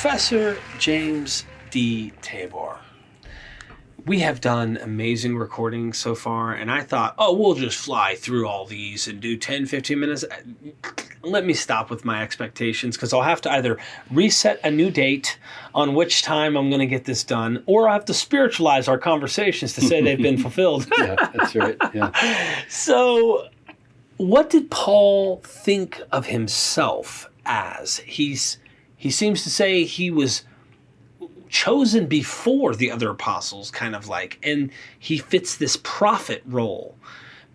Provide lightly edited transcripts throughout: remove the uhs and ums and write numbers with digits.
Professor James D. Tabor. We have done amazing recordings so far, and I thought, we'll just fly through all these and do 10, 15 minutes. Let me stop with my expectations, because I'll have to either reset a new date on which time I'm going to get this done, or I'll have to spiritualize our conversations to say they've been fulfilled. Yeah, that's right. Yeah. So, what did Paul think of himself as? He seems to say he was chosen before the other apostles, kind of like, and he fits this prophet role.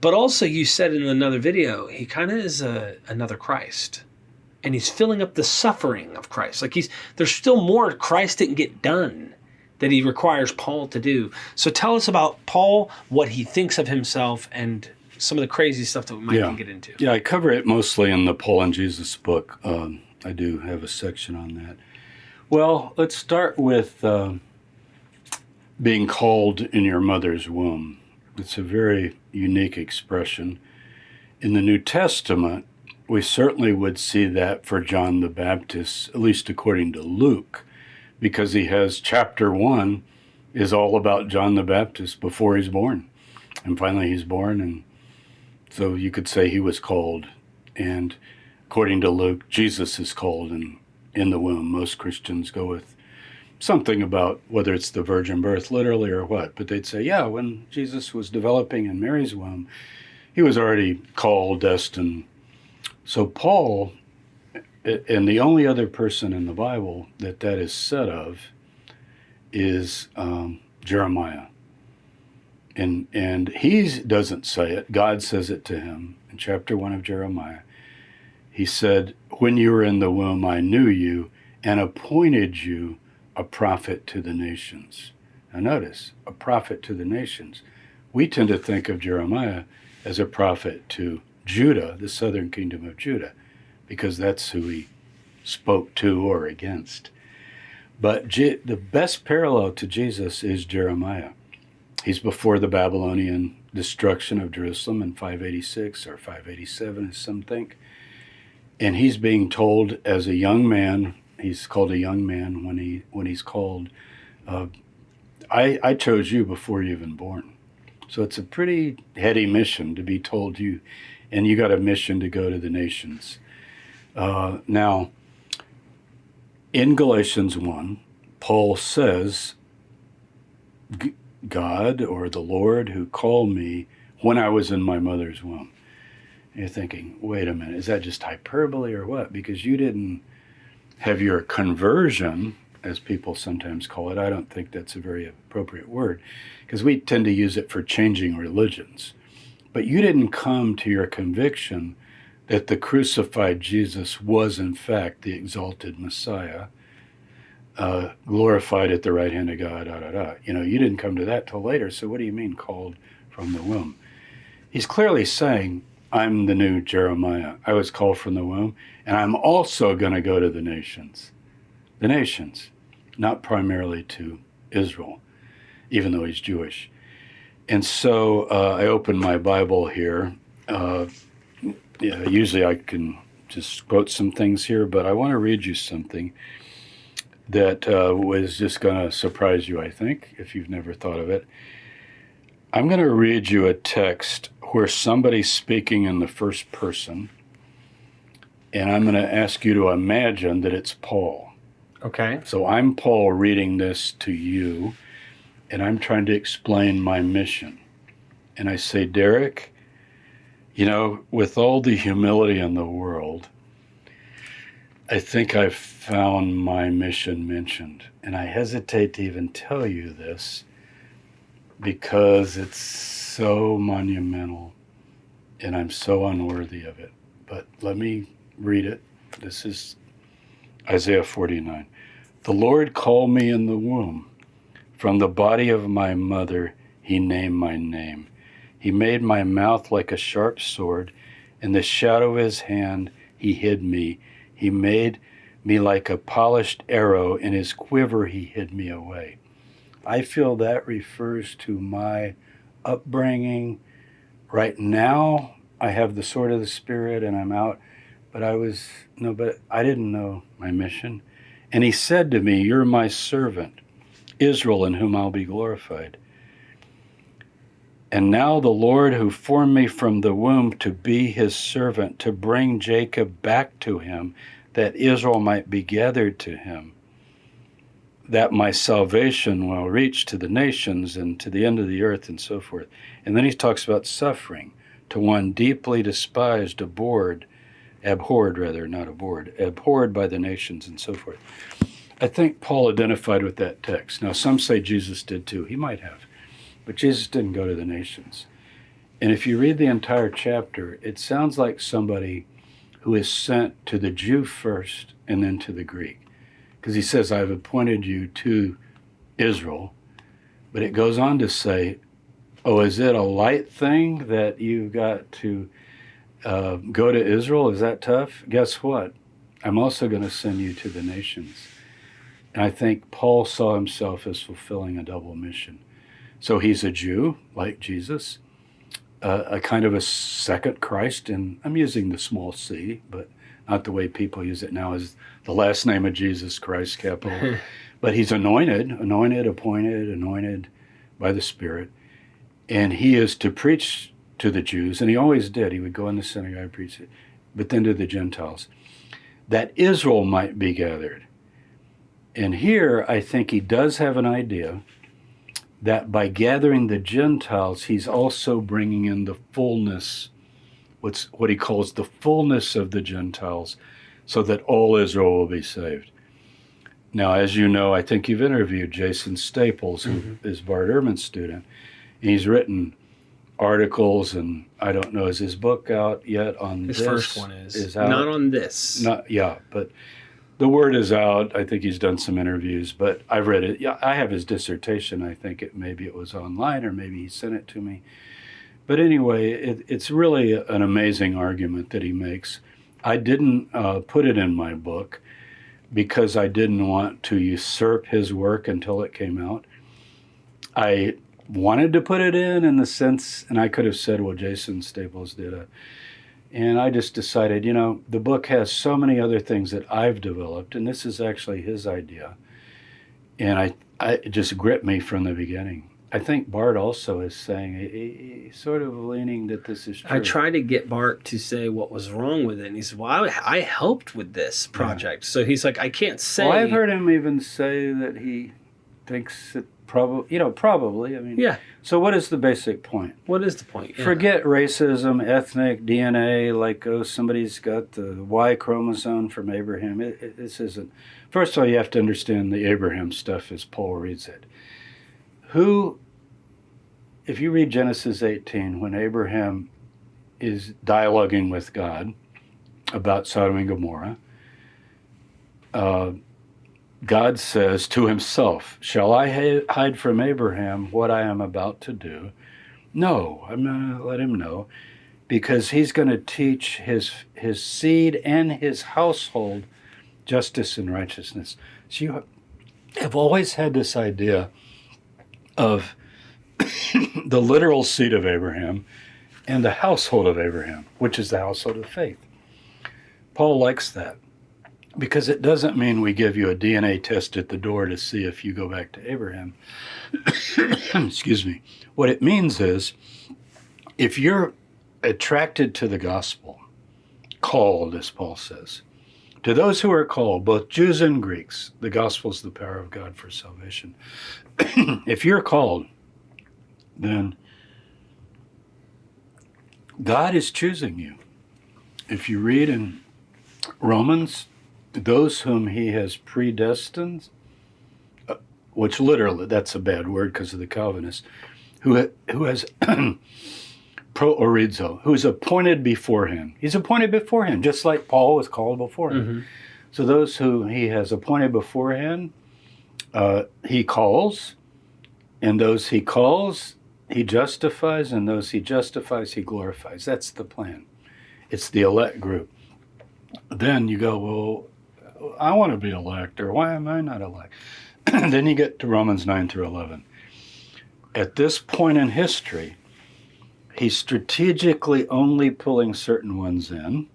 But also, you said in another video, he kind of is another Christ, and he's filling up the suffering of Christ. Like there's still more Christ didn't get done that he requires Paul to do. So tell us about Paul, what he thinks of himself, and some of the crazy stuff that we might get into. Yeah, I cover it mostly in the Paul and Jesus book. I do have a section on that. Well, let's start with being called in your mother's womb. It's a very unique expression. In the New Testament, we certainly would see that for John the Baptist, at least according to Luke, because he has chapter 1 is all about John the Baptist before he's born. And finally he's born, and so you could say he was called. And according to Luke, Jesus is called in the womb. Most Christians go with something about whether it's the virgin birth literally or what, but they'd say, yeah, when Jesus was developing in Mary's womb, he was already called, destined. So Paul, and the only other person in the Bible that is said of is Jeremiah. And he doesn't say it. God says it to him in chapter 1 of Jeremiah. He said, when you were in the womb, I knew you and appointed you a prophet to the nations. Now notice, a prophet to the nations. We tend to think of Jeremiah as a prophet to Judah, the southern kingdom of Judah, because that's who he spoke to or against. But the best parallel to Jesus is Jeremiah. He's before the Babylonian destruction of Jerusalem in 586 or 587, as some think. And he's being told as a young man, he's called a young man when he's called, I chose you before you even born. So it's a pretty heady mission to be told you, and you got a mission to go to the nations. Now, in Galatians 1, Paul says, God or the Lord who called me when I was in my mother's womb. And you're thinking, wait a minute, is that just hyperbole or what? Because you didn't have your conversion, as people sometimes call it. I don't think that's a very appropriate word, because we tend to use it for changing religions. But you didn't come to your conviction that the crucified Jesus was in fact the exalted Messiah, glorified at the right hand of God, You didn't come to that till later, so what do you mean called from the womb? He's clearly saying, I'm the new Jeremiah. I was called from the womb, and I'm also going to go to the nations. The nations, not primarily to Israel, even though he's Jewish. And so I opened my Bible here. Usually I can just quote some things here, but I want to read you something that was just going to surprise you, I think, if you've never thought of it. I'm going to read you a text where somebody's speaking in the first person, and I'm going to ask you to imagine that it's Paul. Okay. So I'm Paul reading this to you, and I'm trying to explain my mission. And I say, Derek, with all the humility in the world, I think I've found my mission mentioned. And I hesitate to even tell you this because it's so monumental and I'm so unworthy of it. But let me read it. This is Isaiah 49. The Lord called me in the womb. From the body of my mother, he named my name. He made my mouth like a sharp sword. In the shadow of his hand, he hid me. He made me like a polished arrow. In his quiver, he hid me away. I feel that refers to my upbringing. Right now, I have the sword of the Spirit and I'm out. But I didn't know my mission. And he said to me, you're my servant, Israel, in whom I'll be glorified. And now the Lord who formed me from the womb to be his servant, to bring Jacob back to him, that Israel might be gathered to him, that my salvation will reach to the nations and to the end of the earth, and so forth. And then he talks about suffering, to one deeply despised, abhorred by the nations, and so forth. I think Paul identified with that text. Now, some say Jesus did too. He might have. But Jesus didn't go to the nations. And if you read the entire chapter, it sounds like somebody who is sent to the Jew first and then to the Greek. Because he says, I've appointed you to Israel. But it goes on to say, oh, is it a light thing that you've got to go to Israel? Is that tough? Guess what? I'm also going to send you to the nations. And I think Paul saw himself as fulfilling a double mission. So he's a Jew, like Jesus, a kind of a second Christ, and I'm using the small c, but not the way people use it now as the last name of Jesus Christ, capital. But he's anointed by the Spirit, and he is to preach to the Jews, and he always did. He would go in the synagogue and preach it, but then to the Gentiles, that Israel might be gathered. And here, I think he does have an idea that by gathering the Gentiles, he's also bringing in the fullness, what he calls the fullness of the Gentiles, so that all Israel will be saved. Now, as you know, I think you've interviewed Jason Staples, who is Bart Ehrman's student, and he's written articles, and I don't know, is his book out yet on his this? His first one is out? Not on this. But the word is out. I think he's done some interviews, but I've read it. Yeah, I have his dissertation. I think maybe it was online, or maybe he sent it to me. But anyway, it's really an amazing argument that he makes. I didn't put it in my book because I didn't want to usurp his work until it came out. I wanted to put it in the sense, and I could have said, well, Jason Staples did it. And I just decided, the book has so many other things that I've developed, and this is actually his idea. And it just gripped me from the beginning. I think Bart also is saying, he's sort of leaning that this is true. I tried to get Bart to say what was wrong with it, and he said, well, I helped with this project. Yeah. So he's like, I can't say. Well, I've heard him even say that he thinks it probably. I mean, yeah. So what is the basic point? What is the point? Yeah. Forget racism, ethnic, DNA, like, somebody's got the Y chromosome from Abraham. This isn't. First of all, you have to understand the Abraham stuff as Paul reads it. If you read Genesis 18, when Abraham is dialoguing with God about Sodom and Gomorrah, God says to himself, shall I hide from Abraham what I am about to do? No, I'm going to let him know, because he's going to teach his seed and his household justice and righteousness. So you have always had this idea of the literal seed of Abraham and the household of Abraham, which is the household of faith. Paul likes that, because it doesn't mean we give you a DNA test at the door to see if you go back to Abraham. Excuse me. What it means is, if you're attracted to the gospel, called, as Paul says, to those who are called, both Jews and Greeks, the gospel is the power of God for salvation. If you're called, then God is choosing you. If you read in Romans, those whom he has predestined, which literally, that's a bad word because of the Calvinists, who has proorizo, who is appointed beforehand. He's appointed beforehand, just like Paul was called beforehand. Mm-hmm. So those who he has appointed beforehand, he calls, and those he calls, he justifies, and those he justifies, he glorifies. That's the plan. It's the elect group. Then you go, well, I want to be elect, or why am I not elect? Then you get to Romans 9 through 11. At this point in history, he's strategically only pulling certain ones in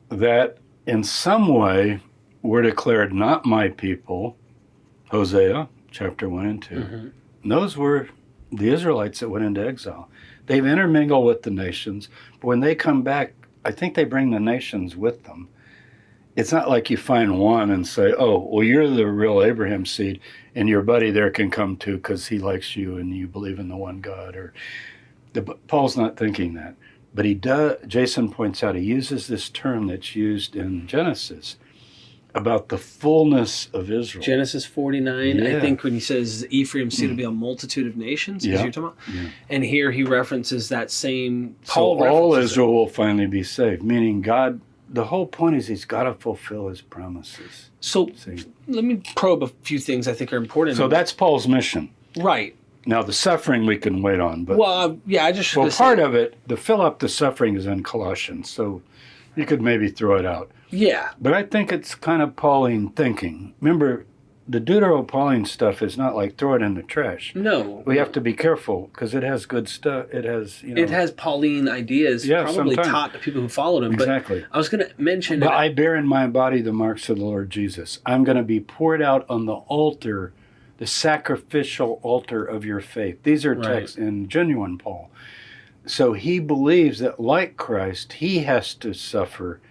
that in some way were declared not my people, Hosea chapter 1 and 2. And those were the Israelites that went into exile. They've intermingled with the nations, but when they come back, I think they bring the nations with them. It's not like you find one and say, oh, well, you're the real Abraham seed, and your buddy there can come too because he likes you and you believe in the one God. Paul's not thinking that. But he does. Jason points out he uses this term that's used in Genesis about the fullness of Israel. Genesis 49, Yeah. I think when he says Ephraim's seed will be a multitude of nations, is Yeah. you're talking about? Yeah. And here he references that same, So Paul all references Israel will finally be saved, meaning God, the whole point is he's got to fulfill his promises. So See? let me probe a few things I think are important. So that's Paul's mission. Right. Now the suffering we can wait on, but Yeah, I just part of it, to fill up the suffering is in Colossians, so you could maybe throw it out. Yeah. But I think it's kind of Pauline thinking. Remember, the Deutero-Pauline stuff is not like throw it in the trash. No. We have to be careful because it has good stuff. It has, It has Pauline ideas probably sometimes. taught to people who followed him. Exactly. But I was going to mention... But I bear in my body the marks of the Lord Jesus. I'm going to be poured out on the altar, the sacrificial altar of your faith. These are texts in genuine Paul. So he believes that like Christ, he has to suffer.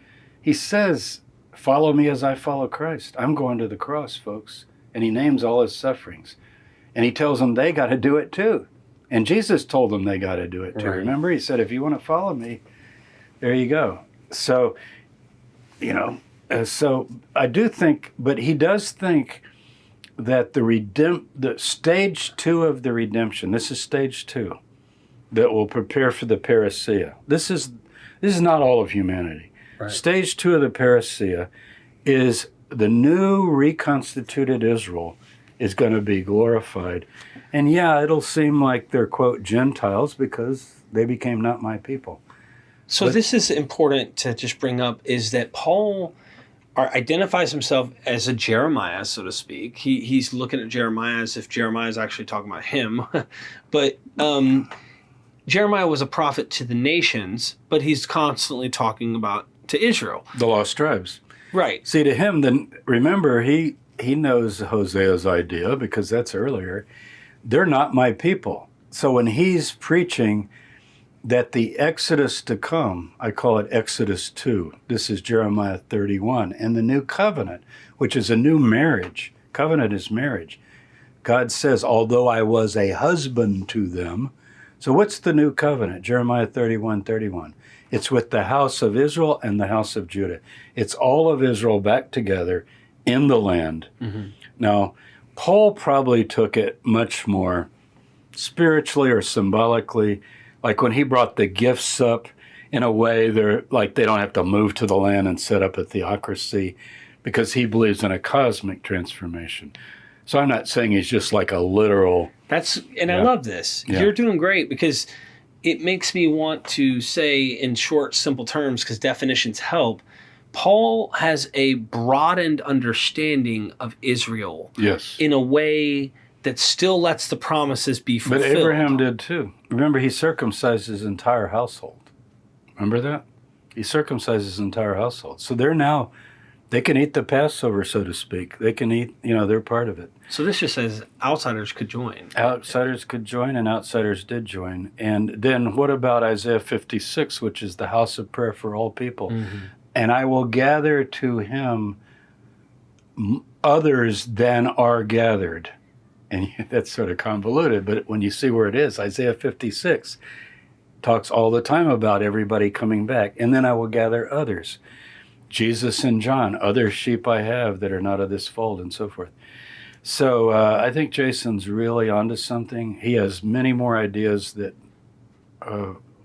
He says, follow me as I follow Christ. I'm going to the cross, folks. And he names all his sufferings. And he tells them they got to do it too. And Jesus told them they got to do it too. Right. Remember, he said, if you want to follow me, there you go. So, so I do think, but he does think that the stage 2 of the redemption, this is stage 2, that will prepare for the parousia. This is not all of humanity. Right. Stage 2 of the parousia is the new reconstituted Israel is going to be glorified. And yeah, it'll seem like they're, quote, Gentiles because they became not my people. So this is important to just bring up, is that Paul identifies himself as a Jeremiah, so to speak. He's looking at Jeremiah as if Jeremiah is actually talking about him. But Jeremiah was a prophet to the nations, but he's constantly talking about to Israel. The lost tribes. Right. See, to him, then remember, he knows Hosea's idea because that's earlier. They're not my people. So when he's preaching that the Exodus to come, I call it Exodus 2. This is Jeremiah 31. And the new covenant, which is a new marriage. Covenant is marriage. God says, although I was a husband to them. So what's the new covenant? Jeremiah 31:31. It's with the house of Israel and the house of Judah. It's all of Israel back together in the land. Mm-hmm. Now, Paul probably took it much more spiritually or symbolically, like when he brought the gifts up in a way they're like they don't have to move to the land and set up a theocracy because he believes in a cosmic transformation. So I'm not saying he's just like a literal... I love this. Yeah. You're doing great because it makes me want to say in short, simple terms, because definitions help, Paul has a broadened understanding of Israel. Yes. In a way that still lets the promises be fulfilled. But Abraham did too. Remember, he circumcised his entire household. Remember that? He circumcised his entire household. So they can eat the Passover, so to speak. They can eat, they're part of it. So this just says outsiders could join. Outsiders could join, and outsiders did join. And then what about Isaiah 56, which is the house of prayer for all people? Mm-hmm. And I will gather to him others than are gathered. And that's sort of convoluted, but when you see where it is, Isaiah 56 talks all the time about everybody coming back. And then I will gather others. Jesus and John, other sheep I have that are not of this fold, and so forth. So I think Jason's really onto something. He has many more ideas that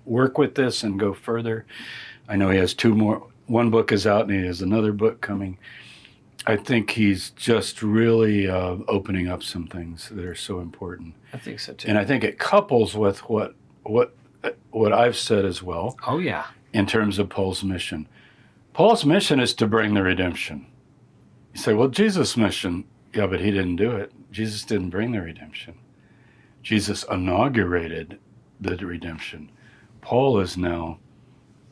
work with this and go further. I know he has 2 more. One book is out and he has another book coming. I think he's just really opening up some things that are so important. I think so too. And I think it couples with what I've said as well. Oh yeah. In terms of Paul's mission. Paul's mission is to bring the redemption. You say, well, Jesus' mission, yeah, but he didn't do it. Jesus didn't bring the redemption. Jesus inaugurated the redemption. Paul is now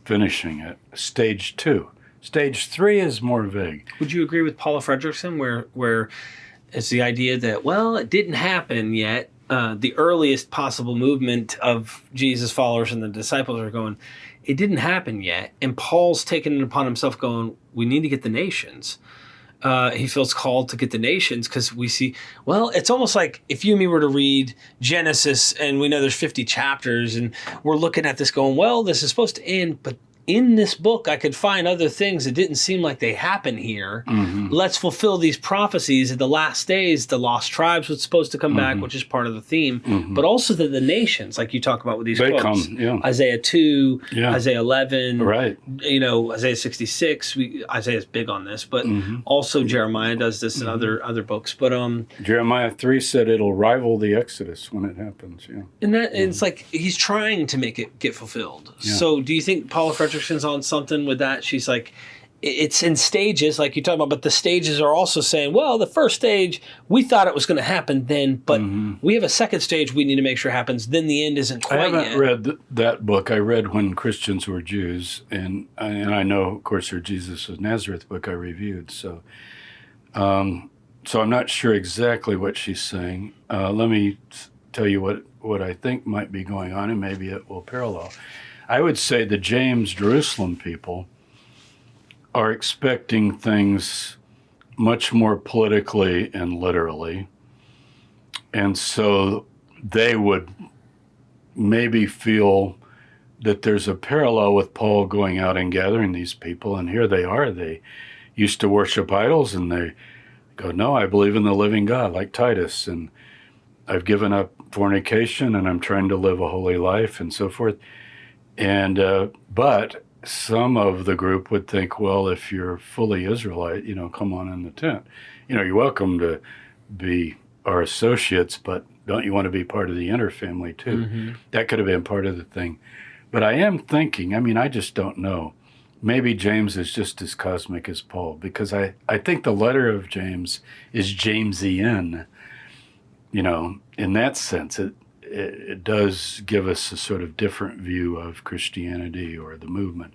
finishing it. Stage 2. Stage 3 is more vague. Would you agree with Paula Fredrickson, where it's the idea that, well, it didn't happen yet? The earliest possible movement of Jesus' followers and the disciples are going, it didn't happen yet. And Paul's taken it upon himself going, we need to get the nations. He feels called to get the nations because we see, well, it's almost like if you and me were to read Genesis and we know there's 50 chapters and we're looking at this going, well, this is supposed to end, but in this book, I could find other things that didn't seem like they happen here. Mm-hmm. Let's fulfill these prophecies. At the last days, the lost tribes was supposed to come back, which is part of the theme, but also the nations, like you talk about with these quotes. Isaiah 2, Isaiah 11, right. Isaiah 66. Isaiah's big on this, but also Jeremiah does this in other books. But Jeremiah 3 said it'll rival the Exodus when it happens. Yeah, and that it's like he's trying to make it get fulfilled. Yeah. So do you think Paula Fredrickson's on something with that? She's like, it's in stages, like you talk about, but the stages are also saying, well, the first stage, we thought it was going to happen then, but we have a second stage we need to make sure happens. Then the end isn't quite yet. I haven't read that book. I read When Christians Were Jews, and I know, of course, her Jesus of Nazareth book I reviewed. So I'm not sure exactly what she's saying. Let me tell you what I think might be going on, and maybe it will parallel. I would say the James Jerusalem people are expecting things much more politically and literally. And so they would maybe feel that there's a parallel with Paul going out and gathering these people. And here they are. They used to worship idols and they go, no, I believe in the living God, like Titus. And I've given up fornication and I'm trying to live a holy life and so forth. And but some of the group would think, well, if you're fully Israelite, come on in the tent. You're welcome to be our associates, but don't you want to be part of the inner family too? That could have been part of the thing. But I am thinking, I just don't know. Maybe James is just as cosmic as Paul, because I think the letter of James is Jamesian, in that sense. It does give us a sort of different view of Christianity or the movement.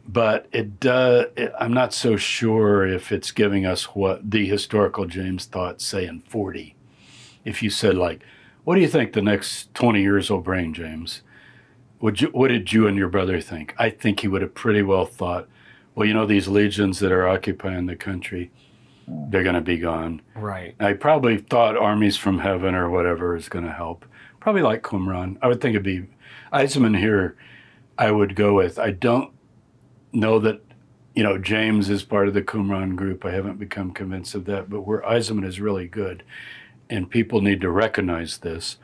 But I'm not so sure if it's giving us what the historical James thought, say, in 40. If you said, like, what do you think the next 20 years will bring, James? What did you and your brother think? I think he would have pretty well thought, well, these legions that are occupying the country, they're going to be gone. Right. I probably thought armies from heaven or whatever is going to help. Probably like Qumran. I would think it'd be Eisenman here. I would go with. I don't know that, James is part of the Qumran group. I haven't become convinced of that. But where Eisenman is really good, and people need to recognize this,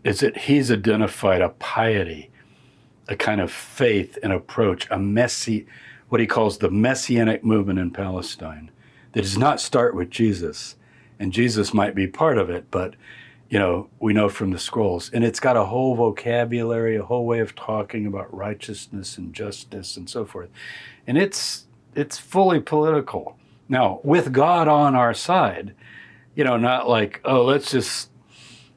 is that he's identified a piety, a kind of faith and approach, what he calls the messianic movement in Palestine, that does not start with Jesus. And Jesus might be part of it, but we know from the scrolls. And it's got a whole vocabulary, a whole way of talking about righteousness and justice and so forth. And it's fully political. Now, with God on our side, not like, oh, let's just,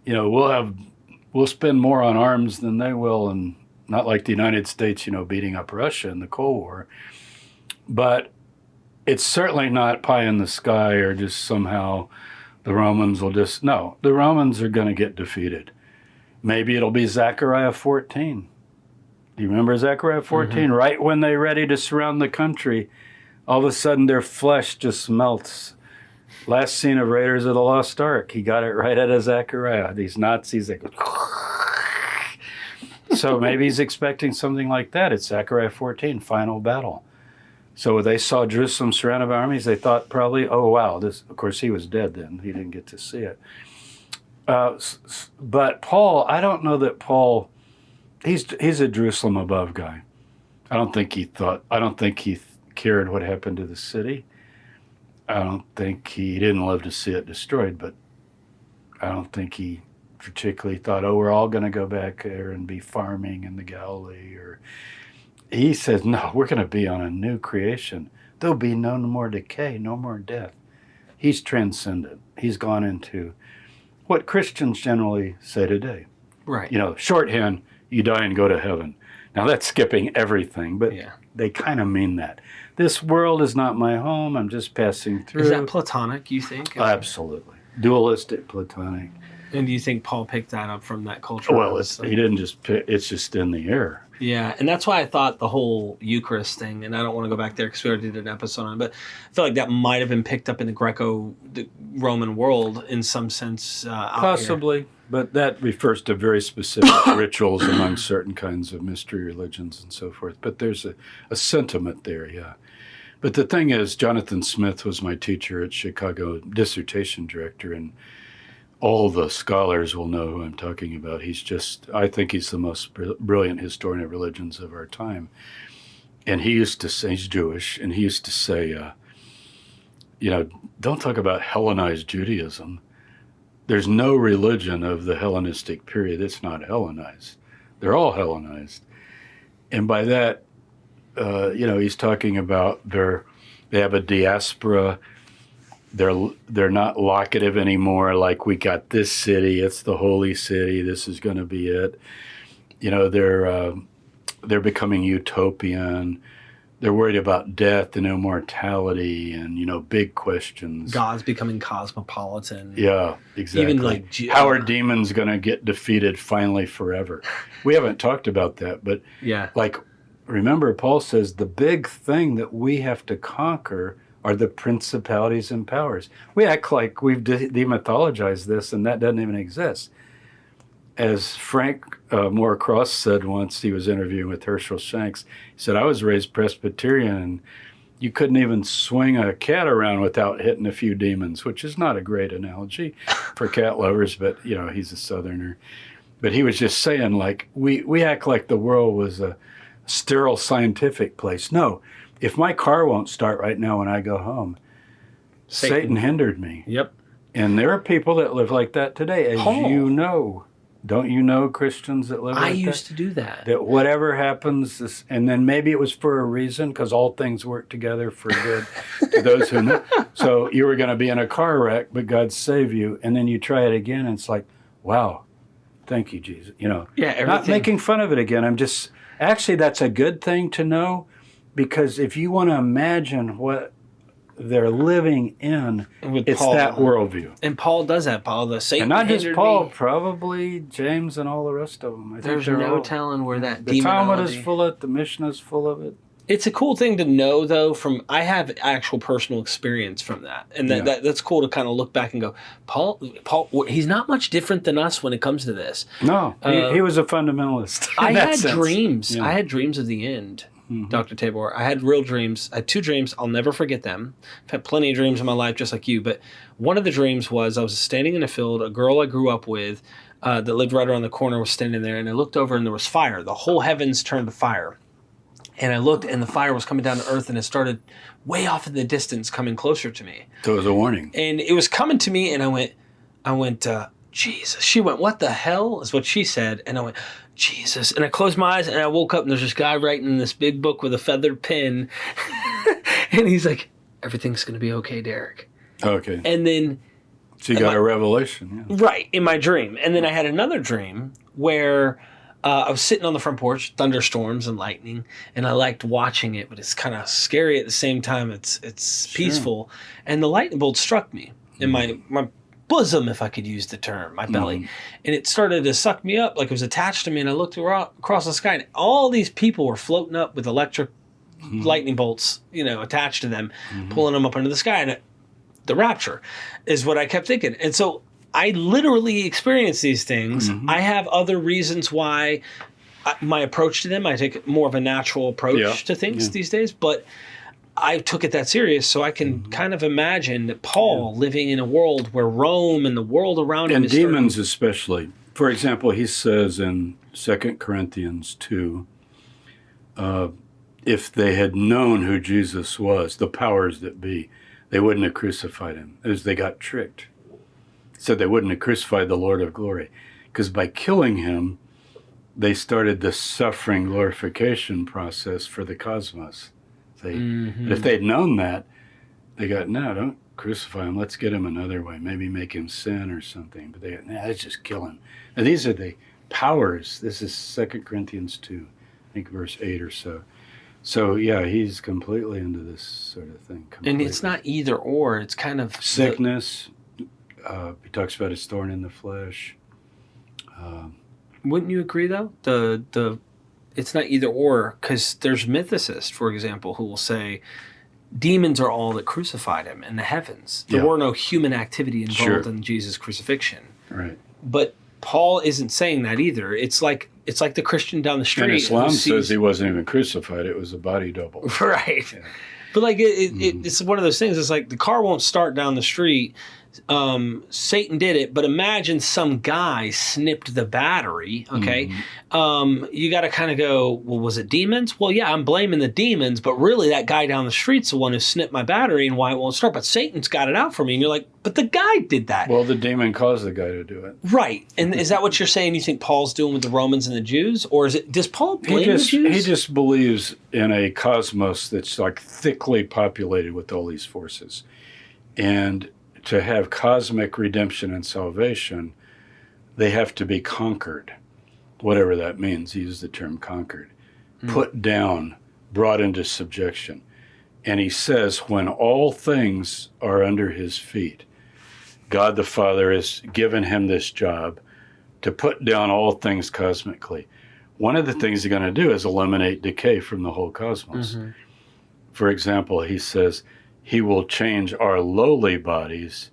we'll spend more on arms than they will, and not like the United States, beating up Russia in the Cold War. But it's certainly not pie in the sky or just somehow the Romans will no, the Romans are going to get defeated. Maybe it'll be Zechariah 14. Do you remember Zechariah 14? Right when they're ready to surround the country, all of a sudden their flesh just melts. Last scene of Raiders of the Lost Ark, he got it right out of Zechariah. These Nazis, they go... So maybe he's expecting something like that. It's Zechariah 14, final battle. So they saw Jerusalem surrounded by armies. They thought probably, oh, wow. This, of course, he was dead then. He didn't get to see it. But Paul, I don't know that Paul, he's a Jerusalem above guy. I don't think he cared what happened to the city. I don't think he didn't live to see it destroyed, but I don't think he particularly thought, oh, we're all going to go back there and be farming in the Galilee. Or he says, no, we're going to be on a new creation. There'll be no more decay, no more death. He's transcendent. He's gone into what Christians generally say today. Right. Shorthand, you die and go to heaven. Now that's skipping everything, but they kind of mean that. This world is not my home. I'm just passing through. Is that Platonic, you think? Absolutely. Dualistic, Platonic. And do you think Paul picked that up from that culture? Well, he didn't just pick, it's just in the air. Yeah, and that's why I thought the whole Eucharist thing, and I don't want to go back there because we already did an episode on it, but I feel like that might have been picked up in the Roman world in some sense. Possibly, but that refers to very specific rituals among certain kinds of mystery religions and so forth. But there's a sentiment there, yeah. But the thing is, Jonathan Smith was my teacher at Chicago, dissertation director, and all the scholars will know who I'm talking about. I think he's the most brilliant historian of religions of our time. And he used to say, he's Jewish, and he used to say, don't talk about Hellenized Judaism. There's no religion of the Hellenistic period that's not Hellenized. They're all Hellenized. And by that, he's talking about they have a diaspora. They're not locative anymore. Like, we got this city, it's the holy city. This is going to be it. They're becoming utopian. They're worried about death and immortality and big questions. God's becoming cosmopolitan. Yeah, exactly. Even like how are demons going to get defeated finally forever? We haven't talked about that, but yeah, remember, Paul says the big thing that we have to conquer are the principalities and powers. We act like we've demythologized this, and that doesn't even exist. As Frank Moore-Cross said once, he was interviewing with Herschel Shanks, he said, I was raised Presbyterian, and you couldn't even swing a cat around without hitting a few demons, which is not a great analogy for cat lovers, but, he's a Southerner. But he was just saying, like, we act like the world was a sterile scientific place. No. If my car won't start right now when I go home, Satan hindered me. Yep. And there are people that live like that today, as you know. Don't you know Christians that live like that? I used to do that. That whatever happens, and then maybe it was for a reason, because all things work together for good to those who know. So you were going to be in a car wreck, but God saved you, and then you try it again, and it's like, wow, thank you, Jesus. Not making fun of it again. Actually, that's a good thing to know. Because if you want to imagine what they're living in, it's Paul, that worldview. And Paul does that, Paul. The Satan and not just Paul, probably James and all the rest of them. There's no telling where that the Talmud is full of it. The Mishnah is full of it. It's a cool thing to know, though. I have actual personal experience from that, and that's cool to kind of look back and go, Paul, he's not much different than us when it comes to this. No, he was a fundamentalist. I had dreams. Yeah. I had dreams of the end. Mm-hmm. Dr. Tabor. I had real dreams. I had 2 dreams. I'll never forget them. I've had plenty of dreams in my life, just like you. But one of the dreams was I was standing in a field. A girl I grew up with that lived right around the corner was standing there. And I looked over and there was fire. The whole heavens turned to fire. And I looked and the fire was coming down to earth and it started way off in the distance coming closer to me. So it was a warning. And it was coming to me and I went, Jesus. She went, what the hell is what she said. And I went, Jesus. And I closed my eyes and I woke up and there's this guy writing in this big book with a feathered pen. And he's like, everything's going to be okay, Derek. Okay. And then... So you got a revelation. Yeah. Right, in my dream. And then I had another dream where I was sitting on the front porch, thunderstorms and lightning, and I liked watching it, but it's kind of scary at the same time. It's peaceful. And the lightning bolt struck me in my bosom, if I could use the term, my belly. And it started to suck me up like it was attached to me. And I looked across the sky and all these people were floating up with electric lightning bolts, attached to them, pulling them up into the sky. And the rapture is what I kept thinking. And so I literally experienced these things. I have other reasons why my approach to them, I take more of a natural approach to things these days, but I took it that serious, so I can kind of imagine that Paul living in a world where Rome and the world around him is demons especially. For example, he says in 2 Corinthians 2, if they had known who Jesus was, the powers that be, they wouldn't have crucified him, as they got tricked. Said they wouldn't have crucified the Lord of glory, because by killing him, they started the suffering glorification process for the cosmos. But if they'd known that, they got, no, don't crucify him. Let's get him another way. Maybe make him sin or something. But they got, let's just kill him. Now, these are the powers. This is 2 Corinthians 2, I think verse 8 or so. So, yeah, he's completely into this sort of thing. And Completely. it's not either or. It's kind of Sickness. He talks about his thorn in the flesh. Wouldn't you agree, though? It's not either or, because there's mythicists, for example, who will say demons are all that crucified him in the heavens. There were no human activity involved in Jesus' crucifixion. Right. But Paul isn't saying that either. It's like the Christian down the street. And Islam says he wasn't even crucified. It was a body double. Right. Yeah. But like it's one of those things. It's like the car won't start down the street. Satan did it, but imagine some guy snipped the battery. Okay. You got to kind of go, well, was it demons? Well, yeah, I'm blaming the demons, but really that guy down the street's the one who snipped my battery and why it won't start. But Satan's got it out for me. And you're like, but the guy did that. Well, the demon caused the guy to do it. Right. And is that what you're saying you think Paul's doing with the Romans and the Jews? Or does Paul blame the Jews? He just believes in a cosmos that's like thickly populated with all these forces. And to have cosmic redemption and salvation, they have to be conquered, whatever that means. He used the term conquered, put down, brought into subjection. And he says, when all things are under his feet, God the Father has given him this job to put down all things cosmically. One of the things he's going to do is eliminate decay from the whole cosmos. For example, he says, he will change our lowly bodies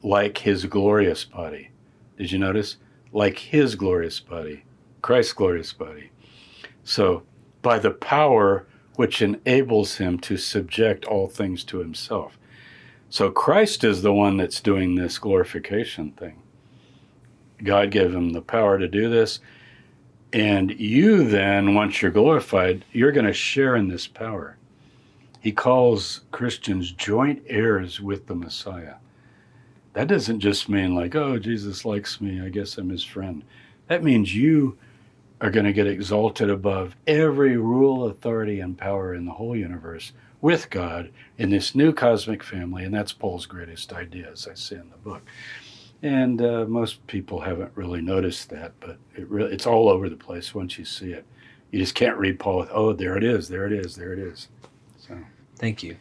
like his glorious body. Did you notice? Like his glorious body, Christ's glorious body. So, by the power which enables him to subject all things to himself. So Christ is the one that's doing this glorification thing. God gave him the power to do this. And you then, once you're glorified, you're going to share in this power. He calls Christians joint heirs with the Messiah. That doesn't just mean like, oh, Jesus likes me, I guess I'm his friend. That means you are going to get exalted above every rule, authority, and power in the whole universe with God in this new cosmic family. And that's Paul's greatest idea, as I say in the book. And most people haven't really noticed that, but it's all over the place once you see it. You just can't read Paul with, oh, there it is, there it is, there it is. So, thank you.